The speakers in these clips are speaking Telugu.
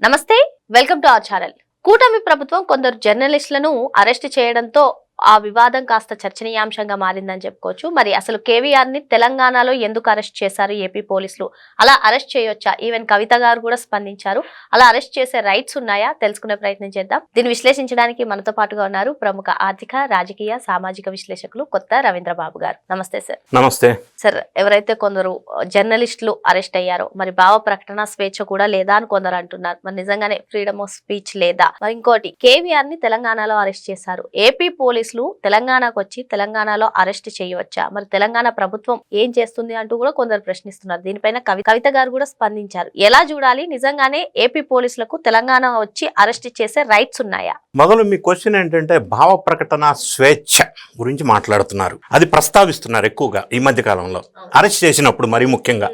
నమస్తే, వెల్కమ్ టు అవర్ ఛానల్. కూటమి ప్రభుత్వం కొందరు జర్నలిస్టులను అరెస్ట్ చేయడంతో ఆ వివాదం కాస్త చర్చనీయాంశంగా మారిందని చెప్పుకోవచ్చు. మరి అసలు కేవీఆర్ ని తెలంగాణలో ఎందుకు అరెస్ట్ చేశారు ఏపీ పోలీసులు? అలా అరెస్ట్ చేయొచ్చా? ఈవెన్ కవిత గారు కూడా స్పందించారు. అలా అరెస్ట్ చేసే రైట్స్ ఉన్నాయా? తెలుసుకునే ప్రయత్నం చేద్దాం. దీన్ని విశ్లేషించడానికి మనతో పాటుగా ఉన్నారు ప్రముఖ ఆర్థిక, రాజకీయ, సామాజిక విశ్లేషకులు కొత్త రవీంద్రబాబు గారు. నమస్తే సార్. నమస్తే సార్. ఎవరైతే కొందరు జర్నలిస్టులు అరెస్ట్ అయ్యారో మరి భావ ప్రకటన స్వేచ్ఛ కూడా లేదా అని కొందరు అంటున్నారు. మరి నిజంగానే ఫ్రీడమ్ ఆఫ్ స్పీచ్ లేదా? మరి ఇంకోటి, కేవీఆర్ ని తెలంగాణలో అరెస్ట్ చేశారు. ఏపీ పోలీసులు తెలంగాణకు వచ్చి తెలంగాణలో అరెస్ట్ చేయవచ్చా? మరి తెలంగాణ ప్రభుత్వం ఏం చేస్తుంది అంటూ కూడా కొందరు ప్రశ్నిస్తున్నారు. దీనిపైన కవిత గారు కూడా స్పందించారు. ఎలా చూడాలి? నిజంగానే ఏపీ పోలీసులకు తెలంగాణ వచ్చి అరెస్ట్ చేసే రైట్స్ ఉన్నాయా? మొదలు మీ క్వశ్చన్ ఏంటంటే భావ ప్రకటన స్వేచ్ఛ గురించి మాట్లాడుతున్నారు. అది ప్రస్తావిస్తున్నారు ఎక్కువగా ఈ మధ్య కాలంలో. అరెస్ట్ చేసినప్పుడు మరీ ముఖ్యంగా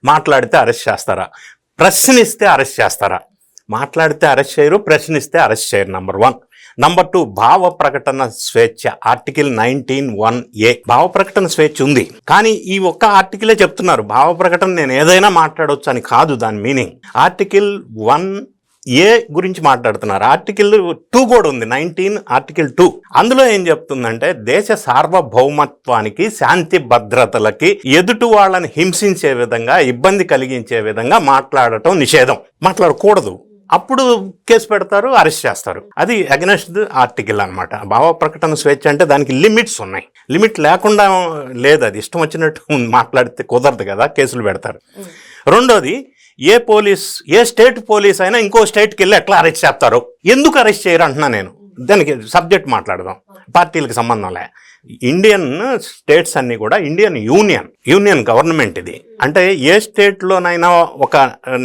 మాట్లాడితే అరెస్ట్ చేస్తారా, ప్రశ్నిస్తే అరెస్ట్ చేస్తారా? మాట్లాడితే అరెస్ట్ చేయరు, ప్రశ్నిస్తే అరెస్ట్ చేయరు. నంబర్ 1. నంబర్ 2, భావ ప్రకటన స్వేచ్ఛ. Article 19(1)(a). భావ ప్రకటన స్వేచ్ఛ ఉంది, కానీ ఈ ఒక్క ఆర్టికలే చెప్తున్నారు భావ ప్రకటన నేను ఏదైనా మాట్లాడవచ్చు అని కాదు దాని మీనింగ్. ఆర్టికల్ 1(a) గురించి మాట్లాడుతున్నారు. ఆర్టికల్ 2 కూడా ఉంది, 19 ఆర్టికల్ 2. అందులో ఏం చెప్తుందంటే దేశ సార్వభౌమత్వానికి, శాంతి భద్రతలకి ఎదుటి వాళ్ళని హింసించే విధంగా, ఇబ్బంది కలిగించే విధంగా మాట్లాడటం నిషేధం. మాట్లాడకూడదు. అప్పుడు కేసు పెడతారు, అరెస్ట్ చేస్తారు. అది అగెనెస్ట్ ది ఆర్టికల్ అనమాట. భావ ప్రకటన స్వేచ్ఛ అంటే దానికి లిమిట్స్ ఉన్నాయి. లిమిట్ లేకుండా లేదు. అది ఇష్టం వచ్చినట్టు మాట్లాడితే కుదరదు కదా, కేసులు పెడతారు. రెండోది, ఏ స్టేట్ పోలీస్ అయినా ఇంకో స్టేట్కి వెళ్ళి ఎట్లా అరెస్ట్ చేస్తారో, ఎందుకు అరెస్ట్ చేయరు అంటున్నా నేను. దానికి సబ్జెక్ట్ మాట్లాడదాం, పార్టీలకు సంబంధం లే. ఇండియన్ స్టేట్స్ అన్ని కూడా ఇండియన్ యూనియన్ గవర్నమెంట్ ఇది. అంటే ఏ స్టేట్లోనైనా ఒక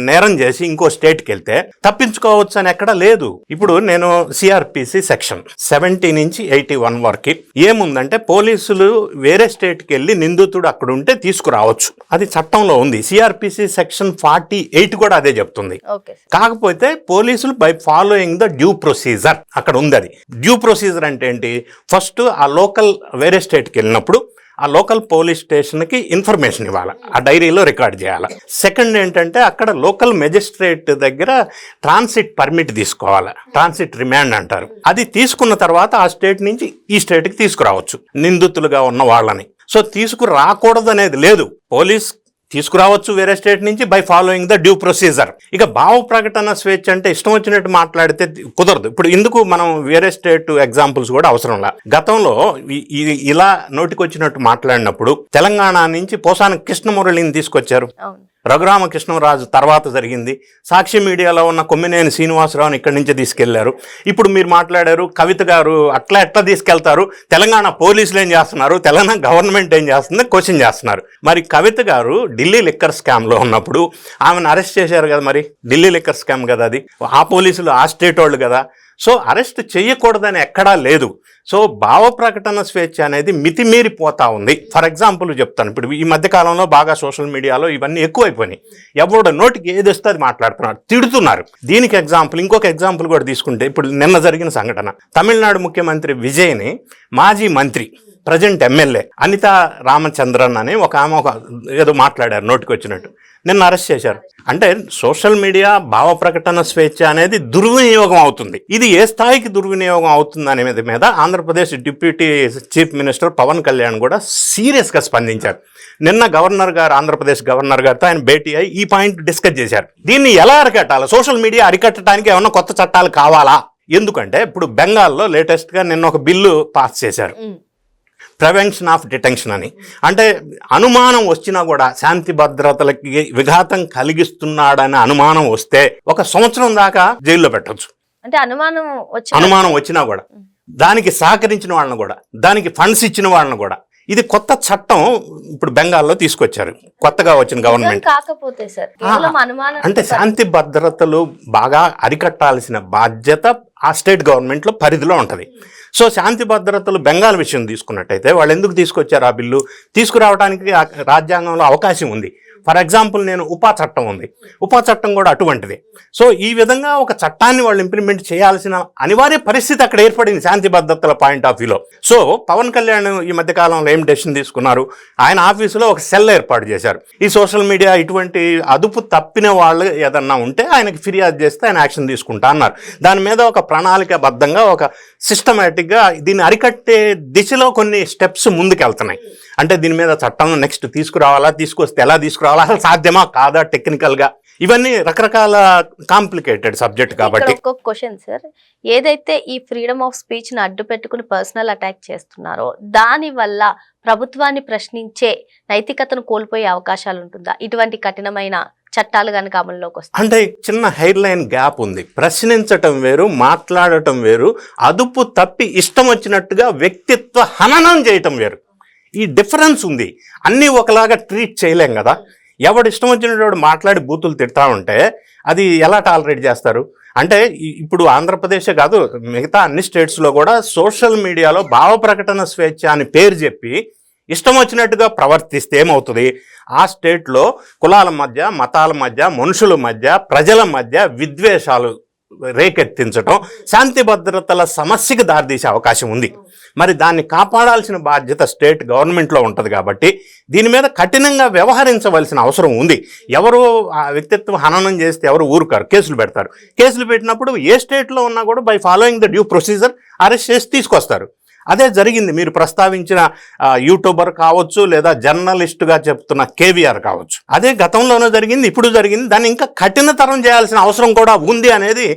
నేరం చేసి ఇంకో స్టేట్కి వెళ్తే తప్పించుకోవచ్చు అని ఎక్కడ లేదు. ఇప్పుడు నేను సిఆర్పిసి సెక్షన్ 70 నుంచి 81 వరకు ఏముందంటే పోలీసులు వేరే స్టేట్కి వెళ్ళి నిందితుడు అక్కడ ఉంటే తీసుకురావచ్చు, అది చట్టంలో ఉంది. సిఆర్పిసి సెక్షన్ 48 కూడా అదే చెప్తుంది. కాకపోతే పోలీసులు by following the due procedure అక్కడ ఉంది. అది డ్యూ ప్రొసీజర్ అంటే ఏంటి? ఫస్ట్ ఆ లోకల్ వేరే స్టేట్కి వెళ్ళినప్పుడు ఆ లోకల్ పోలీస్ స్టేషన్కి ఇన్ఫర్మేషన్ ఇవ్వాలి, ఆ డైరీలో రికార్డ్ చేయాలి. సెకండ్ ఏంటంటే అక్కడ లోకల్ మెజిస్ట్రేట్ దగ్గర ట్రాన్సిట్ పర్మిట్ తీసుకోవాలి, ట్రాన్సిట్ రిమాండ్ అంటారు. అది తీసుకున్న తర్వాత ఆ స్టేట్ నుంచి ఈ స్టేట్కి తీసుకురావచ్చు నిందితులుగా ఉన్న వాళ్ళని. సో తీసుకురాకూడదు అనేది లేదు, పోలీస్ తీసుకురావచ్చు వేరే స్టేట్ నుంచి by following the due procedure. ఇక భావ ప్రకటన స్వేచ్ఛ అంటే ఇష్టం వచ్చినట్టు మాట్లాడితే కుదరదు. ఇప్పుడు ఇందుకు మనం వేరే స్టేట్ ఎగ్జాంపుల్స్ కూడా అవసరంలా. గతంలో ఇలా నోటికొచ్చినట్టు మాట్లాడినప్పుడు తెలంగాణ నుంచి పోసాని కృష్ణమురళిని తీసుకొచ్చారు. రఘురామకృష్ణరాజు తర్వాత జరిగింది. సాక్షి మీడియాలో ఉన్న కొమ్మినేని శ్రీనివాసరావుని ఇక్కడి నుంచి తీసుకెళ్లారు. ఇప్పుడు మీరు మాట్లాడారు కవిత గారు, ఎట్లా తీసుకెళ్తారు? తెలంగాణ పోలీసులు ఏం చేస్తున్నారు, తెలంగాణ గవర్నమెంట్ ఏం చేస్తుంది క్వశ్చన్ చేస్తున్నారు. మరి కవిత గారు ఢిల్లీ లిక్కర్ స్కామ్లో ఉన్నప్పుడు ఆమెను అరెస్ట్ చేశారు కదా, మరి ఢిల్లీ లిక్కర్ స్కామ్ కదా అది, ఆ పోలీసులు ఆ స్టేట్ వాళ్ళు కదా. సో అరెస్ట్ చేయకూడదని ఎక్కడా లేదు. సో భావ ప్రకటన స్వేచ్ఛ అనేది మితిమీరిపోతా ఉంది. ఫర్ ఎగ్జాంపుల్ చెప్తాను, ఇప్పుడు ఈ మధ్యకాలంలో బాగా సోషల్ మీడియాలో ఇవన్నీ ఎక్కువైపోయినాయి. ఎవడో నోటికి ఏది వస్తే అది మాట్లాడుతున్నారు, తిడుతున్నారు. దీనికి ఎగ్జాంపుల్, ఇంకొక ఎగ్జాంపుల్ కూడా తీసుకుంటే, ఇప్పుడు నిన్న జరిగిన సంఘటన, తమిళనాడు ముఖ్యమంత్రి విజయ్ని మాజీ మంత్రి, ప్రజెంట్ ఎమ్మెల్యే అనితా రామచంద్రన్ అని ఒక ఆమె ఏదో మాట్లాడారు నోటికి వచ్చినట్టు, నిన్న అరెస్ట్ చేశారు. అంటే సోషల్ మీడియా భావ ప్రకటన స్వేచ్ఛ అనేది దుర్వినియోగం అవుతుంది. ఇది ఏ స్థాయికి దుర్వినియోగం అవుతుంది అనే మీద Andhra Pradesh deputy chief minister Pawan Kalyan కూడా సీరియస్గా స్పందించారు. నిన్న ఆంధ్రప్రదేశ్ గవర్నర్ గారితో ఆయన భేటీ అయి ఈ పాయింట్ డిస్కస్ చేశారు. దీన్ని ఎలా అరికట్టాలి? సోషల్ మీడియా అరికట్టడానికి ఏమన్నా కొత్త చట్టాలు కావాలా? ఎందుకంటే ఇప్పుడు బెంగాల్లో లేటెస్ట్గా నిన్న ఒక బిల్లు పాస్ చేశారు, ప్రివెన్షన్ ఆఫ్ డిటెన్షన్ అని. అంటే అనుమానం వచ్చినా కూడా, శాంతి భద్రతలకి విఘాతం కలిగిస్తున్నాడనే అనుమానం వస్తే 1 సంవత్సరం దాకా జైల్లో పెట్టవచ్చు. అంటే అనుమానం వచ్చినా కూడా, దానికి సహకరించిన వాళ్ళని కూడా, దానికి ఫండ్స్ ఇచ్చిన వాళ్ళని కూడా. ఇది కొత్త చట్టం ఇప్పుడు బెంగాల్లో తీసుకొచ్చారు, కొత్తగా వచ్చిన గవర్నమెంట్. అంటే శాంతి భద్రతలు బాగా అరికట్టాల్సిన బాధ్యత ఆ స్టేట్ గవర్నమెంట్లో పరిధిలో ఉంటుంది. సో శాంతి భద్రతలు బెంగాల్ విషయం తీసుకున్నట్టయితే వాళ్ళు ఎందుకు తీసుకొచ్చారు ఆ బిల్లు? తీసుకురావడానికి రాజ్యాంగంలో అవకాశం ఉంది. ఫర్ ఎగ్జాంపుల్ నేను ఉపా చట్టం ఉంది, ఉపా చట్టం కూడా అటువంటిది. సో ఈ విధంగా ఒక చట్టాన్ని వాళ్ళు ఇంప్లిమెంట్ చేయాల్సిన అనివార్య పరిస్థితి అక్కడ ఏర్పడింది శాంతి భద్రతల పాయింట్ ఆఫ్ వ్యూలో. సో పవన్ కళ్యాణ్ ఈ మధ్య కాలంలో ఏం డెసిషన్ తీసుకున్నారు, ఆయన ఆఫీసులో ఒక సెల్ ఏర్పాటు చేశారు. ఈ సోషల్ మీడియా ఇటువంటి అదుపు తప్పిన వాళ్ళు ఏదన్నా ఉంటే ఆయనకి ఫిర్యాదు చేస్తే ఆయన యాక్షన్ తీసుకుంటా అన్నారు. దాని మీద ఒక ప్రణాళికాబద్ధంగా ఒక సిస్టమేటిక్గా దీన్ని అరికట్టే దిశలో కొన్ని స్టెప్స్ ముందుకెళ్తున్నాయి. అంటే దీని మీద చట్టం నెక్స్ట్ తీసుకురావాలా, తీసుకొస్తే ఎలా తీసుకురావాలా, అసలు సాధ్యమా కాదా టెక్నికల్గా, ఇవన్నీ రకరకాల కాంప్లికేటెడ్ సబ్జెక్ట్ కాబట్టి. ఒక క్వశ్చన్ సార్, ఏదైతే ఈ ఫ్రీడమ్ ఆఫ్ స్పీచ్ ని అడ్డు పెట్టుకుని పర్సనల్ అటాక్ చేస్తున్నారో దాని వల్ల ప్రభుత్వాన్ని ప్రశ్నించే నైతికతను కోల్పోయే అవకాశాలు ఉంటుందా ఇటువంటి కఠినమైన చట్టాలు కనుక అమల్లోకి వస్తాయి? అంటే చిన్న హెయిర్ లైన్ గ్యాప్ ఉంది. ప్రశ్నించటం వేరు, మాట్లాడటం వేరు, అదుపు తప్పి ఇష్టం వచ్చినట్టుగా వ్యక్తిత్వ హననం చేయటం వేరు. ఈ డిఫరెన్స్ ఉంది. అన్నీ ఒకలాగా ట్రీట్ చేయలేం కదా. ఎవడు ఇష్టం వచ్చినట్టు మాట్లాడి బూతులు తిడతా ఉంటే అది ఎలా టాలరేట్ చేస్తారు? అంటే ఇప్పుడు ఆంధ్రప్రదేశే కాదు, మిగతా అన్ని స్టేట్స్లో కూడా సోషల్ మీడియాలో భావ ప్రకటన స్వేచ్ఛ అని పేరు చెప్పి ఇష్టం వచ్చినట్టుగా ప్రవర్తిస్తే ఏమవుతుంది? ఆ స్టేట్లో కులాల మధ్య, మతాల మధ్య, మనుషుల మధ్య, ప్రజల మధ్య విద్వేషాలు రేకెత్తించడం, శాంతి భద్రతల సమస్యకు దారితీసే అవకాశం ఉంది. మరి దాన్ని కాపాడాల్సిన బాధ్యత స్టేట్ గవర్నమెంట్లో ఉంటుంది కాబట్టి దీని మీద కఠినంగా వ్యవహరించవలసిన అవసరం ఉంది. ఎవరు ఆ వ్యక్తిత్వ హననం చేస్తే ఎవరు ఊరుకారు, కేసులు పెడతారు. కేసులు పెట్టినప్పుడు ఏ స్టేట్లో ఉన్నా కూడా by following the due procedure arrest చేసి తీసుకొస్తారు. అదే జరిగింది. మీరు ప్రస్తావించిన యూట్యూబర్ కావచ్చు, లేదా జర్నలిస్టుగా చెప్తున్న కేవీఆర్ కావచ్చు. అదే గతంలోనూ జరిగింది, ఇప్పుడు జరిగింది. దాన్ని ఇంకా కఠినతరం చేయాల్సిన అవసరం కూడా ఉంది అనేది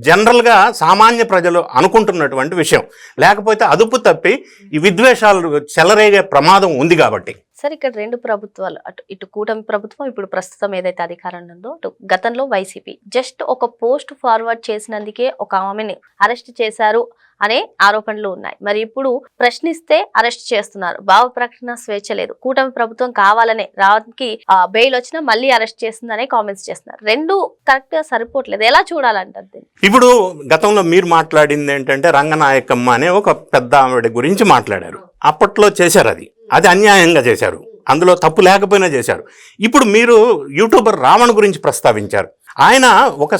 జనరల్గా సామాన్య ప్రజలు అనుకుంటున్నటువంటి విషయం. లేకపోతే అదుపు తప్పి ఈ విద్వేషాలు చెలరేగే ప్రమాదం ఉంది కాబట్టి. సార్, ఇక్కడ రెండు ప్రభుత్వాలు, ఇటు కూటమి ప్రభుత్వం, ఇప్పుడు ప్రస్తుతం ఏదైతే అధికారంలో ఉందో అటు గతంలో వైసీపీ, జస్ట్ ఒక పోస్ట్ ఫార్వర్డ్ చేసినందుకే ఒక ఆమెని అరెస్ట్ చేశారు అనే ఆరోపణలు ఉన్నాయి. మరి ఇప్పుడు ప్రశ్నిస్తే అరెస్ట్ చేస్తున్నారు. భావ ప్రకటన స్వేచ్ఛ లేదు. కూటమి ప్రభుత్వం కావాలనే రావడానికి బెయిల్ వచ్చినా మళ్ళీ అరెస్ట్ చేస్తుందనే కామెంట్స్ చేస్తున్నారు. రెండు కరెక్ట్ గా సరిపోవట్లేదు. ఎలా చూడాలంటారు? ఇప్పుడు గతంలో మీరు మాట్లాడింది ఏంటంటే రంగనాయకమ్మ అనే ఒక పెద్ద ఆవిడ గురించి మాట్లాడారు. అప్పట్లో చేశారు, అది అన్యాయంగా చేశారు, అందులో తప్పు లేకపోయినా చేశారు. ఇప్పుడు మీరు యూట్యూబర్ రావణ్ గురించి ప్రస్తావించారు. ఆయన ఒక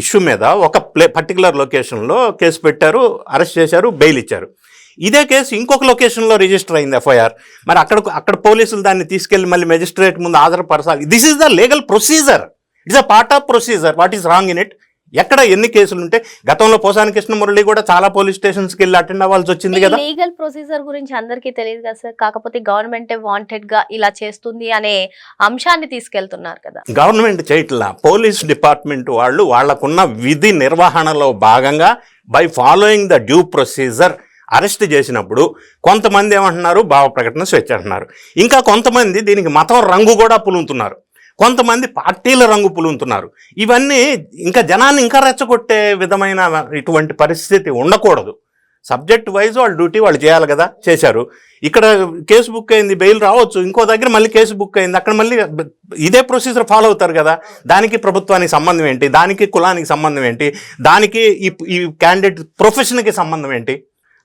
ఇష్యూ మీద ఒక పర్టికులర్ లొకేషన్లో కేసు పెట్టారు, అరెస్ట్ చేశారు, బెయిల్ ఇచ్చారు. ఇదే కేసు ఇంకొక లొకేషన్లో రిజిస్టర్ అయింది ఎఫ్ఐఆర్. మరి అక్కడ పోలీసులు దాన్ని తీసుకెళ్లి మళ్ళీ మెజిస్ట్రేట్ ముందు హాజరుపరచాలి. This is the legal procedure, it's a part of procedure. What is wrong in it? ఎక్కడ ఎన్ని కేసులు ఉంటే గతంలో పోసాని కృష్ణమురళి కూడా చాలా పోలీస్ స్టేషన్స్కి వెళ్ళి అటెండ్ అవ్వాల్సి వచ్చింది కదా. లీగల్ ప్రొసీజర్ గురించి అందరికీ తెలియదు కదా సార్. కాకపోతే గవర్నమెంట్ వాంటెడ్ గా ఇలా చేస్తుంది అనే అంశాన్ని తీసుకెళ్తున్నారు కదా. గవర్నమెంట్ చేయట్లా, పోలీస్ డిపార్ట్మెంట్ వాళ్ళు వాళ్లకున్న విధి నిర్వహణలో భాగంగా by following the due procedure arrest చేసినప్పుడు కొంతమంది ఏమంటున్నారు, భావ ప్రకటన స్వేచ్ఛ అంటున్నారు. ఇంకా కొంతమంది దీనికి మతం రంగు కూడా పులుముతున్నారు, కొంతమంది పార్టీల రంగు పులుముతున్నారు. ఇవన్నీ ఇంకా జనాన్ని ఇంకా రెచ్చగొట్టే విధమైన ఇటువంటి పరిస్థితి ఉండకూడదు. సబ్జెక్ట్ వైజ్ వాళ్ళ డ్యూటీ వాళ్ళు చేయాలి కదా, చేశారు. ఇక్కడ కేసు బుక్ అయింది, బెయిల్ రావచ్చు, ఇంకో దగ్గర మళ్ళీ కేసు బుక్ అయింది, అక్కడ మళ్ళీ ఇదే ప్రొసీజర్ ఫాలో అవుతారు కదా. దానికి ప్రభుత్వానికి సంబంధం ఏంటి, దానికి కులానికి సంబంధం ఏంటి, దానికి ఈ క్యాండిడేట్ ప్రొఫెషన్కి సంబంధం ఏంటి?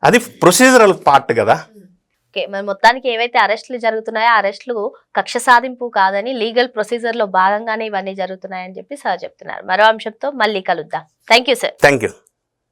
అది ప్రొసీజరల్ పార్ట్ కదా. మరి మొత్తానికి ఏవైతే అరెస్టులు జరుగుతున్నాయో అరెస్టులు కక్ష సాధింపు కాదని లీగల్ ప్రొసీజర్ లో భాగంగానే ఇవన్నీ జరుగుతున్నాయని చెప్పి సార్ చెప్తున్నారు. మరో అంశంతో మళ్ళీ కలుద్దాం. Thank you sir. Thank you.